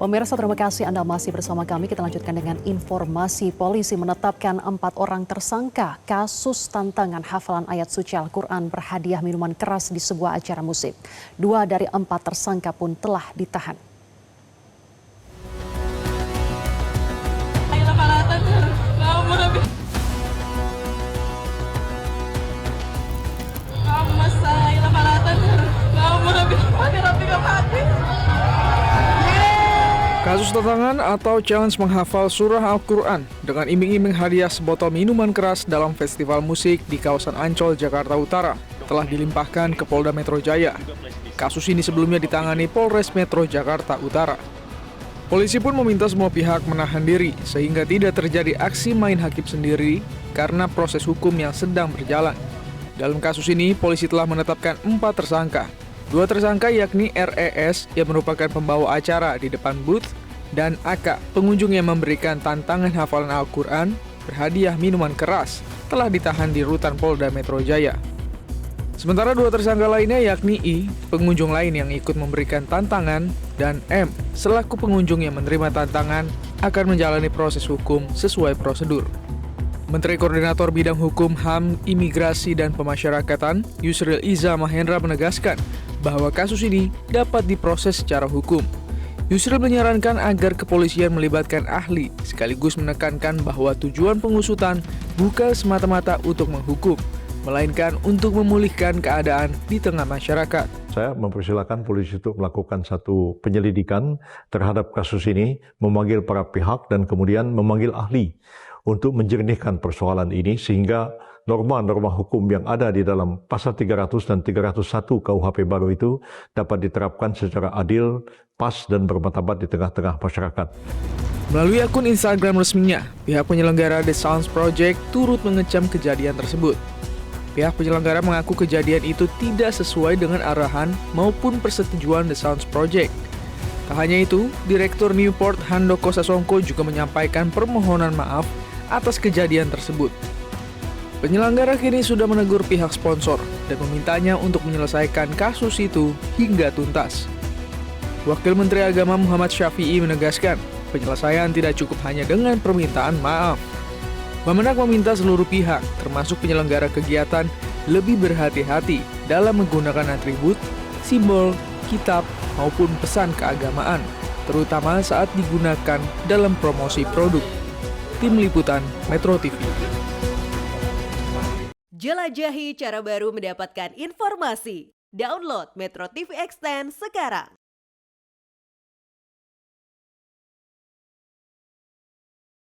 Pemirsa, terima kasih Anda masih bersama kami. Kita lanjutkan dengan informasi. Polisi menetapkan 4 orang tersangka kasus tantangan hafalan ayat suci Al-Quran berhadiah minuman keras di sebuah acara musik. 2 dari 4 tersangka pun telah ditahan. Kasus tantangan atau challenge menghafal surah Al-Quran dengan iming-iming hadiah sebotol minuman keras dalam festival musik di kawasan Ancol, Jakarta Utara telah dilimpahkan ke Polda Metro Jaya. Kasus ini sebelumnya ditangani Polres Metro Jakarta Utara. Polisi pun meminta semua pihak menahan diri sehingga tidak terjadi aksi main hakim sendiri karena proses hukum yang sedang berjalan. Dalam kasus ini, polisi telah menetapkan 4 tersangka. 2 tersangka yakni RES yang merupakan pembawa acara di depan booth dan AK, pengunjung yang memberikan tantangan hafalan Al-Quran berhadiah minuman keras, telah ditahan di rutan Polda Metro Jaya. Sementara 2 tersangka lainnya yakni I, pengunjung lain yang ikut memberikan tantangan, dan M, selaku pengunjung yang menerima tantangan, akan menjalani proses hukum sesuai prosedur. Menteri Koordinator Bidang Hukum, HAM, Imigrasi, dan Pemasyarakatan, Yusril Iza Mahendra menegaskan bahwa kasus ini dapat diproses secara hukum. Yusril menyarankan agar kepolisian melibatkan ahli, sekaligus menekankan bahwa tujuan pengusutan bukan semata-mata untuk menghukum, melainkan untuk memulihkan keadaan di tengah masyarakat. Saya mempersilahkan polisi untuk melakukan satu penyelidikan terhadap kasus ini, memanggil para pihak dan kemudian memanggil ahli untuk menjernihkan persoalan ini sehingga norma-norma hukum yang ada di dalam pasal 300 dan 301 KUHP baru itu dapat diterapkan secara adil, pas, dan bermartabat di tengah-tengah masyarakat. Melalui akun Instagram resminya, pihak penyelenggara The Sounds Project turut mengecam kejadian tersebut. Pihak penyelenggara mengaku kejadian itu tidak sesuai dengan arahan maupun persetujuan The Sounds Project. Tak hanya itu, Direktur Newport Handoko Sasongko juga menyampaikan permohonan maaf atas kejadian tersebut. Penyelenggara kini sudah menegur pihak sponsor dan memintanya untuk menyelesaikan kasus itu hingga tuntas. Wakil Menteri Agama Muhammad Syafi'i menegaskan, penyelesaian tidak cukup hanya dengan permintaan maaf. Wamenak meminta seluruh pihak, termasuk penyelenggara kegiatan, lebih berhati-hati dalam menggunakan atribut, simbol, kitab, maupun pesan keagamaan, terutama saat digunakan dalam promosi produk. Tim Liputan Metro TV. Jelajahi cara baru mendapatkan informasi. Download Metro TV Extend sekarang.